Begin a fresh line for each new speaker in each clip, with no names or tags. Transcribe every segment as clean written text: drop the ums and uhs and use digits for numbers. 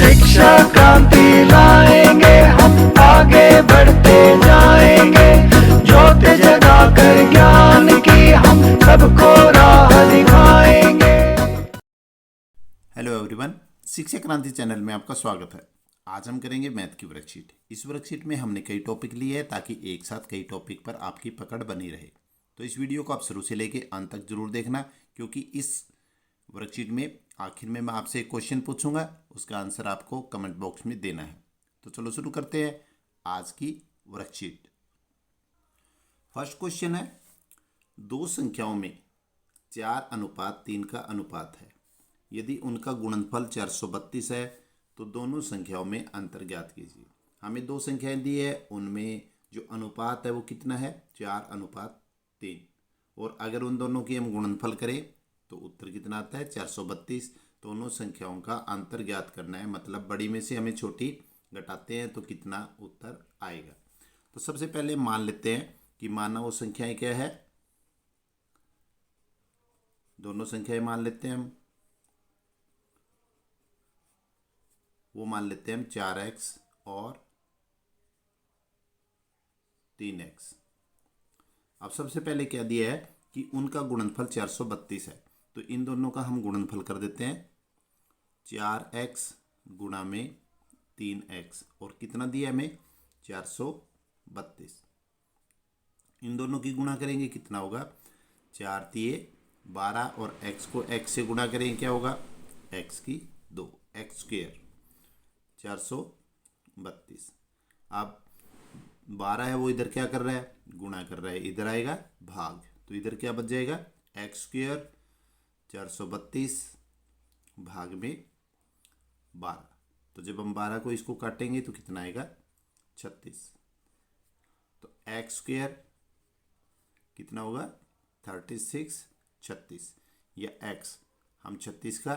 शिक्षा क्रांति लाएंगे, हम आगे बढ़ते जाएंगे। ज्योति जगाकर ज्ञान की हम सबको राह दिखाएंगे।
हेलो एवरीवन, शिक्षा क्रांति चैनल में आपका स्वागत है। आज हम करेंगे मैथ की वर्कशीट। इस वर्कशीट में हमने कई टॉपिक लिए हैं ताकि एक साथ कई टॉपिक पर आपकी पकड़ बनी रहे। तो इस वीडियो को आप शुरू से लेके अंत तक जरूर देखना, क्योंकि इस वर्कशीट में आखिर में मैं आपसे एक क्वेश्चन पूछूंगा, उसका आंसर आपको कमेंट बॉक्स में देना है। तो चलो शुरू करते हैं आज की वर्कशीट। फर्स्ट क्वेश्चन है, दो संख्याओं में 4:3 का अनुपात है। यदि उनका गुणनफल 432 है तो दोनों संख्याओं में अंतर ज्ञात कीजिए। हमें दो संख्याएं दी है, उनमें जो अनुपात है वो कितना है, 4:3। और अगर उन दोनों की हम गुणनफल करें तो उत्तर कितना आता है, 432। दोनों संख्याओं का अंतर ज्ञात करना है, मतलब बड़ी में से हमें छोटी घटाते हैं तो कितना उत्तर आएगा। तो सबसे पहले मान लेते हैं कि माना वो संख्याएं क्या है, दोनों संख्याएं मान लेते हैं हम। वो मान लेते हैं हम 4x और 3x। अब सबसे पहले क्या दिया है कि उनका गुणनफल 432 है, तो इन दोनों का हम गुणनफल कर देते हैं। 4x गुणा में 3x, और कितना दिया हमें, 432। इन दोनों की गुणा करेंगे कितना होगा, 4 तिये 12, और x को x से गुणा करेंगे क्या होगा, x की 2, x स्क्वेयर 432। अब 12 है वो इधर क्या कर रहा है, गुणा कर रहा है, इधर आएगा भाग, तो इधर क्या बच जाएगा, एक्स स्क्वेयर 432 भाग में 12। तो जब हम 12 को इसको काटेंगे तो कितना आएगा, 36। तो एक्स स्क्वेयर कितना होगा, 36, 36, या एक्स, हम 36 का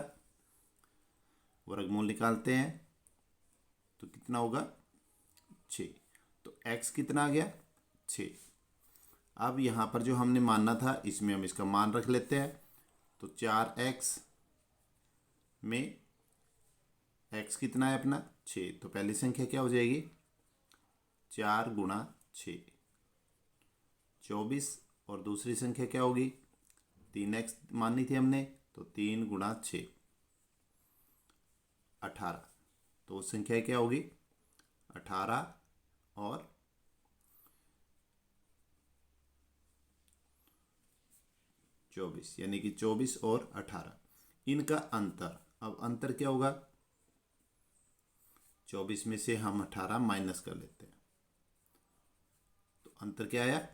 वर्गमूल निकालते हैं तो कितना होगा, 6। तो x कितना आ गया, 6। अब यहाँ पर जो हमने मानना था इसमें हम इसका मान रख लेते हैं। तो 4x में x कितना है अपना, 6। तो पहली संख्या क्या हो जाएगी, 4 गुणा 6 24, और दूसरी संख्या क्या होगी, 3x माननी थी हमने, तो 3 गुणा 6 18। तो संख्या क्या होगी, 18 और 24, यानी कि 24 और 18, इनका अंतर। अब अंतर क्या होगा, 24 में से हम 18 माइनस कर लेते हैं, तो अंतर क्या आया,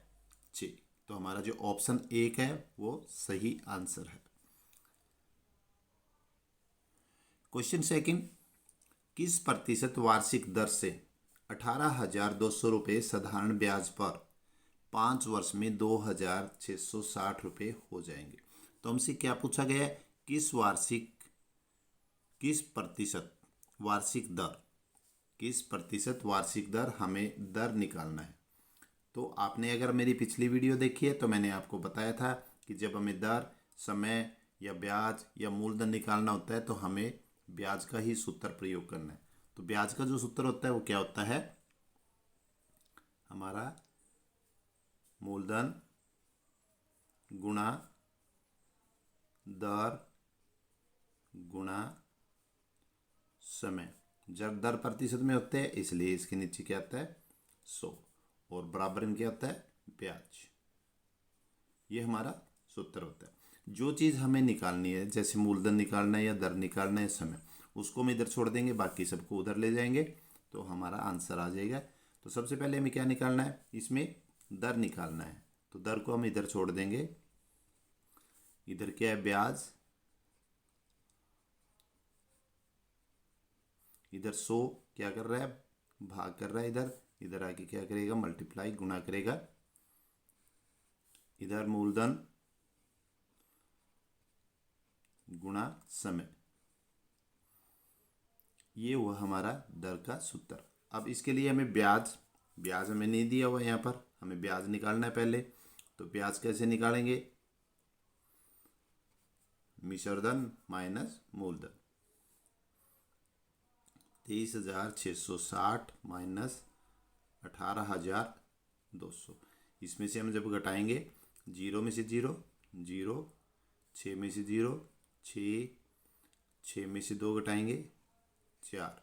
6। तो हमारा जो ऑप्शन 1 है वो सही आंसर है। क्वेश्चन सेकंड, किस प्रतिशत वार्षिक दर से 18,200 रुपये साधारण ब्याज पर 5 वर्ष में 2,660 रुपये हो जाएंगे। तो हमसे क्या पूछा गया है, किस प्रतिशत वार्षिक दर हमें दर निकालना है। तो आपने अगर मेरी पिछली वीडियो देखी है तो मैंने आपको बताया था कि जब हमें दर, समय या ब्याज या मूलधन निकालना होता है तो हमें ब्याज का ही सूत्र प्रयोग करना है। तो ब्याज का जो सूत्र होता है वो क्या होता है, हमारा मूलधन गुणा दर गुणा समय। जब दर प्रतिशत में होते हैं इसलिए इसके नीचे क्या आता है, 100, और बराबर में क्या होता है, ब्याज। ये हमारा सूत्र होता है। जो चीज़ हमें निकालनी है, जैसे मूलधन निकालना है या दर निकालना है, समय, उसको हम इधर छोड़ देंगे, बाकी सबको उधर ले जाएंगे तो हमारा आंसर आ जाएगा। तो सबसे पहले हमें क्या निकालना है, इसमें दर निकालना है, तो दर को हम इधर छोड़ देंगे। इधर क्या है, ब्याज, इधर 100 क्या कर रहा है, भाग कर रहा है, इधर आके क्या करेगा, मल्टीप्लाई, गुणा करेगा। इधर मूलधन गुणा समय, ये हुआ हमारा दर का सूत्र। अब इसके लिए हमें ब्याज हमें नहीं दिया हुआ, यहाँ पर हमें ब्याज निकालना है पहले। तो ब्याज कैसे निकालेंगे, मिश्रधन माइनस मूलधन। 23,660 माइनस 18,200। इसमें से हम जब घटाएंगे, 0 में से 0 0, 6 में से 0 6, 6 में से 2 घटाएंगे 4।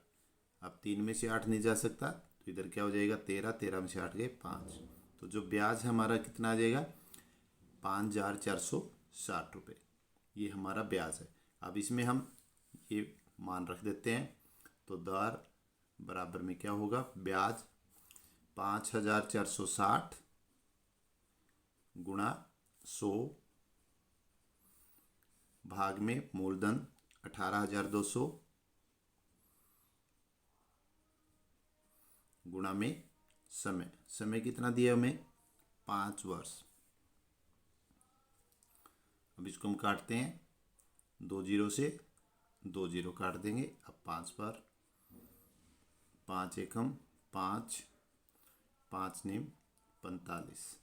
अब 3 में से 8 नहीं जा सकता, तो इधर क्या हो जाएगा 13, 13 में से 8 गए 5। तो जो ब्याज हमारा कितना आ जाएगा 5,460 रुपये, ये हमारा ब्याज है। अब इसमें हम ये मान रख देते हैं, तो दर बराबर में क्या होगा, ब्याज 5,460 गुणा 100 भाग में मूलधन 18,200 गुणा में समय। समय कितना दिया हमें 5 वर्ष। अब इसको हम काटते हैं, 2 जीरो से 2 जीरो काट देंगे। अब 5 पर 5 एकम 5, 5 निम 45,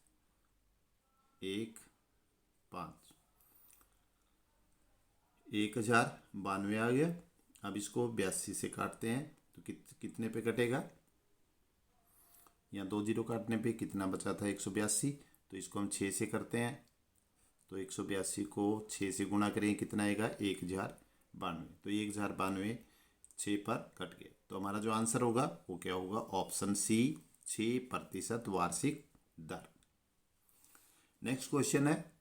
1 5, 1,092 आ गया। अब इसको 82 से काटते हैं, तो कितने पे कटेगा, यहाँ 2 जीरो काटने पे कितना बचा था 182। तो इसको हम 6 से करते हैं, तो 182 को 6 से गुणा करेंगे, कितना आएगा 1,092। तो 1,092 6 पर कट गया। तो हमारा जो आंसर होगा वो क्या होगा, ऑप्शन सी 6% वार्षिक दर। नेक्स्ट क्वेश्चन है,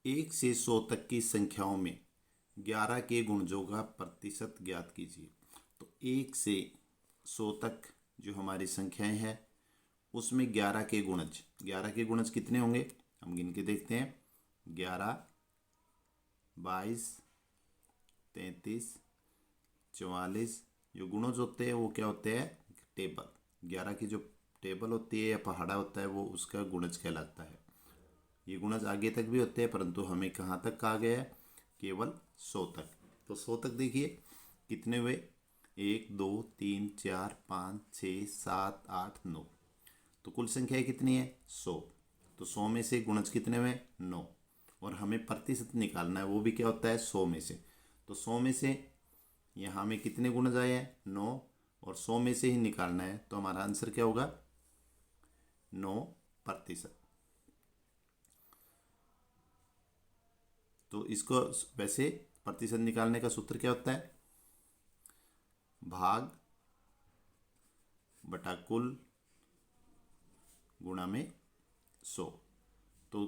1 से 100 तक की संख्याओं में 11 के गुणजों का प्रतिशत ज्ञात कीजिए। तो 1 से 100 तक जो हमारी संख्याएं हैं उसमें 11 के गुणज कितने होंगे, हम गिन के देखते हैं। 11, 22, 33, 44, जो गुणज होते हैं वो क्या होते हैं, टेबल। 11 की जो टेबल होती है या पहाड़ा होता है वो उसका गुणज कहलाता है। ये गुणज आगे तक भी होते हैं, परंतु हमें कहाँ तक कहा गया है, केवल 100 तक। तो 100 तक देखिए कितने हुए, 1 2 3 4 5 6 7 8 9। तो कुल संख्या कितनी है 100। तो 100 में से गुणज कितने हुए 9, और हमें प्रतिशत निकालना है, वो भी क्या होता है 100 में से। तो 100 में से यहाँ में कितने गुणज आए हैं 9, और 100 में से ही निकालना है। तो हमारा आंसर क्या होगा 9%। तो इसको वैसे प्रतिशत निकालने का सूत्र क्या होता है, भाग बटा कुल गुणा में 100। तो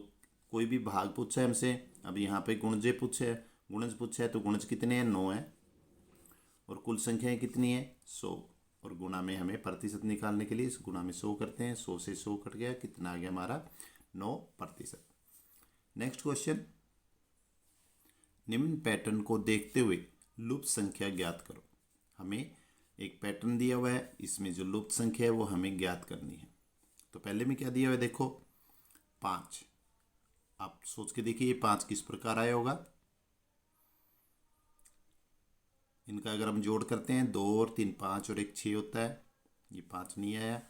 कोई भी भाग पूछा है हमसे, अब यहाँ पे गुणज पूछा है, तो गुणज कितने हैं 9 है, और कुल संख्याएं कितनी है 100, और गुणा में हमें प्रतिशत निकालने के लिए इस गुणा में 100 करते हैं। 100 से 100 कट गया, कितना आ गया हमारा 9%। नेक्स्ट क्वेश्चन, निम्न पैटर्न को देखते हुए लुप्त संख्या ज्ञात करो। हमें एक पैटर्न दिया हुआ है, इसमें जो लुप्त संख्या है वो हमें ज्ञात करनी है। तो पहले में क्या दिया हुआ है देखो 5। आप सोच के देखिए ये 5 किस प्रकार आया होगा। इनका अगर हम जोड़ करते हैं 2 और 3 5 और 1 6 होता है, ये 5 नहीं आया।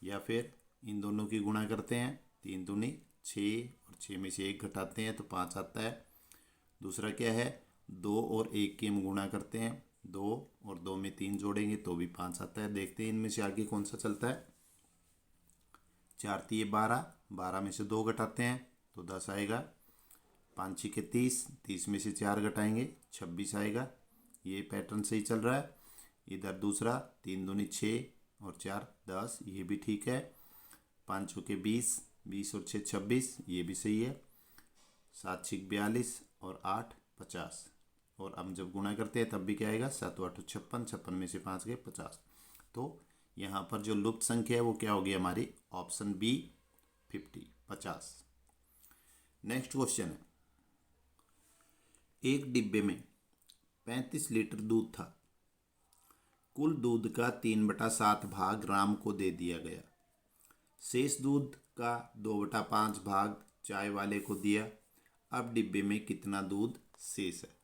या फिर इन दोनों की गुणा करते हैं, 3 दूनी 6 और 6 में से 1 घटाते हैं तो 5 आता है। दूसरा क्या है 2 और 1 की हम गुणा करते हैं, 2 और 2 में 3 जोड़ेंगे तो भी 5 आता है। देखते हैं इनमें से आगे कौन सा चलता है। 4 3 12, 12 में से 2 घटाते हैं तो 10 आएगा। 5 6 30, 30 में से 4 घटाएंगे 26 आएगा। ये पैटर्न सही चल रहा है। इधर दूसरा 3 दूनी 6 और 4 10, ये भी ठीक है। 5 चौके 20, 20 और 6 26, ये भी सही है। 7 6 42 और 8 50, और हम जब गुणा करते हैं तब भी क्या आएगा 7 8 56, 56 में से 5 गए 50। तो यहाँ पर जो लुप्त संख्या है वो क्या होगी हमारी, ऑप्शन बी 50। नेक्स्ट क्वेश्चन है, एक डिब्बे में 35 लीटर दूध था। कुल दूध का 3/7 भाग राम को दे दिया गया। शेष दूध का 2/5 भाग चाय वाले को दिया। अब डिब्बे में कितना दूध शेष है।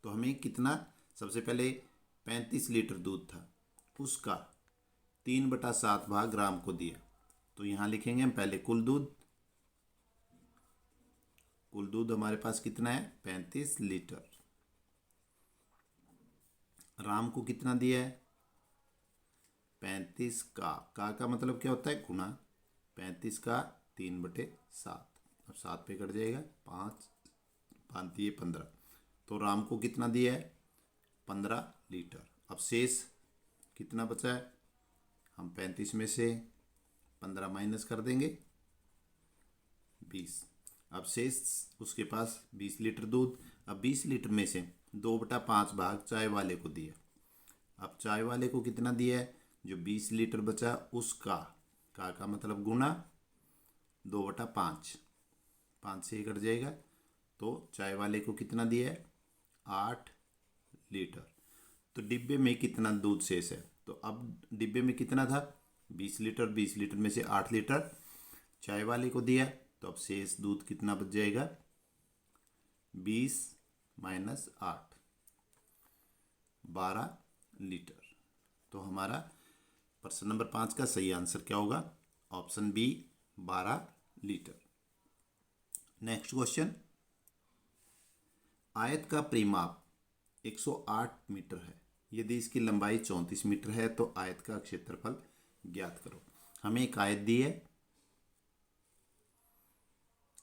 तो हमें कितना, सबसे पहले 35 लीटर दूध था, उसका 3/7 भाग राम को दिया। तो यहाँ लिखेंगे हम पहले कुल दूध हमारे पास कितना है 35 लीटर। राम को कितना दिया है 35 का मतलब क्या होता है गुना 35 का 3/7। अब 7 पे कट जाएगा 5 5 दिए 15। तो राम को कितना दिया है 15 लीटर। अब शेष कितना बचा है हम 35 में से 15 माइनस कर देंगे 20। अब शेष उसके पास 20 लीटर दूध। अब 20 लीटर में से 2/5 भाग चाय वाले को दिया। अब चाय वाले को कितना दिया है जो 20 लीटर बचा उसका का मतलब गुना 2/5 5 से कट जाएगा। तो चाय वाले को कितना दिया है 8 लीटर। तो डिब्बे में कितना दूध शेष है तो अब डिब्बे में कितना था 20 लीटर 20 लीटर में से 8 लीटर चाय वाले को दिया। तो अब शेष दूध कितना बच जाएगा 20 माइनस 8 12 लीटर। तो हमारा प्रश्न नंबर 5 का सही आंसर क्या होगा option B 12 litre. Next question आयत का परिमाप 108 मीटर है। यदि इसकी लंबाई 34 मीटर है तो आयत का क्षेत्रफल ज्ञात करो। हमें एक आयत दी है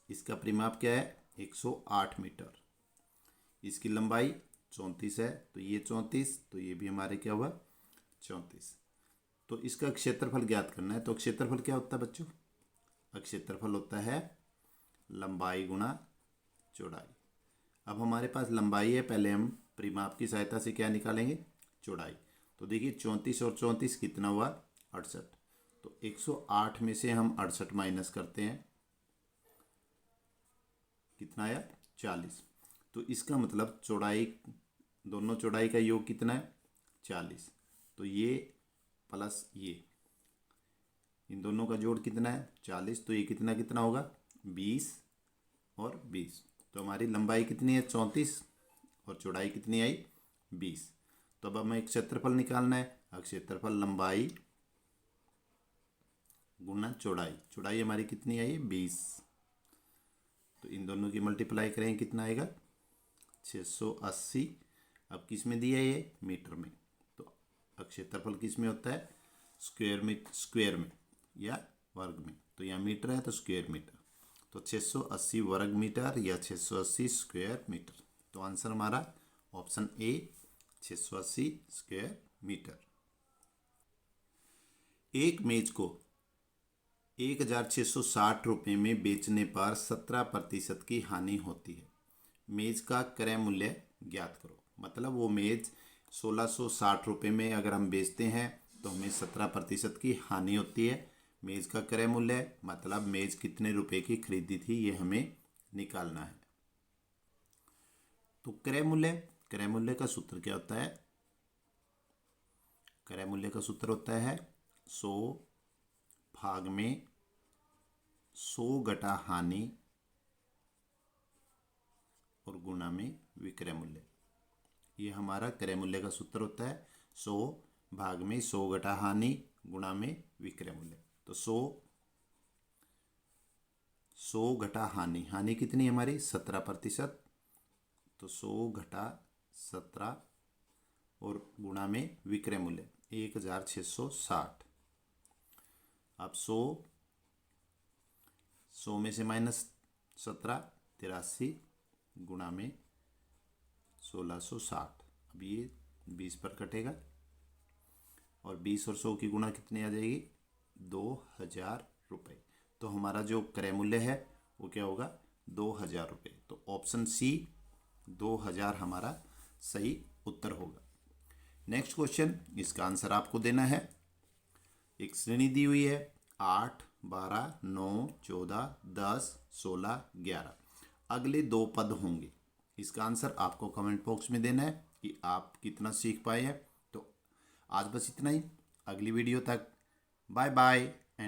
इसका परिमाप क्या है 108 मीटर। इसकी लंबाई 34 है तो ये 34 तो ये भी हमारे क्या हुआ 34। तो इसका क्षेत्रफल ज्ञात करना है। तो क्षेत्रफल क्या होता है बच्चों क्षेत्रफल होता है लंबाई गुना चौड़ाई। अब हमारे पास लंबाई है पहले हम परिमाप की सहायता से क्या निकालेंगे चौड़ाई। तो देखिए 34 और 34 कितना हुआ 68। तो 108 में से हम 68 माइनस करते हैं कितना आया 40। तो इसका मतलब चौड़ाई दोनों चौड़ाई का योग कितना है 40। तो ये प्लस ये इन दोनों का जोड़ कितना है 40। तो ये कितना कितना होगा 20 और 20। तो हमारी लंबाई कितनी है 34 और चौड़ाई कितनी आई 20। तो अब हमें क्षेत्रफल निकालना है। क्षेत्रफल लंबाई गुना चौड़ाई। चौड़ाई हमारी कितनी आई 20। तो इन दोनों की मल्टीप्लाई करेंगे कितना आएगा 680। अब किस में दिया ये मीटर में। तो क्षेत्रफल किस में होता है स्क्वायर में या वर्ग में। तो यहाँ मीटर है तो स्क्वायर मीटर। तो 680 वर्ग मीटर या 680 स्क्वायर मीटर। तो आंसर हमारा ऑप्शन ए 680 स्क्वायर मीटर। एक मेज को 1660 रुपये में बेचने पर 17% की हानि होती है। मेज का क्रय मूल्य ज्ञात करो। मतलब वो मेज 1660 रुपये में अगर हम बेचते हैं तो हमें 17% की हानि होती है। मेज का क्रय मूल्य मतलब मेज कितने रुपए की खरीदी थी ये हमें निकालना है। तो क्रय मूल्य का सूत्र क्या होता है क्रय मूल्य का सूत्र होता है 100 भाग में 100 घटा हानि और गुणा में विक्रय मूल्य। ये हमारा क्रय मूल्य का सूत्र होता है 100 भाग में 100 घटा हानि गुणा में विक्रय मूल्य। तो 100 घटा हानि कितनी हमारी 17%। तो 100 घटा 17 और गुणा में विक्रय मूल्य 1660। अब 100 में से माइनस 17 83 गुणा में 1660। अब ये 20 पर कटेगा और 20 और 100 की गुणा कितनी आ जाएगी 2000 रुपये। तो हमारा जो क्रय मूल्य है वो क्या होगा 2000 रुपये। तो ऑप्शन सी 2000 हमारा सही उत्तर होगा। नेक्स्ट क्वेश्चन इसका आंसर आपको देना है। एक श्रेणी दी हुई है 8 12 9 14 10 16 11। अगले 2 पद होंगे। इसका आंसर आपको कमेंट बॉक्स में देना है कि आप कितना सीख पाए हैं। तो आज बस इतना ही। अगली वीडियो तक बाय बाय।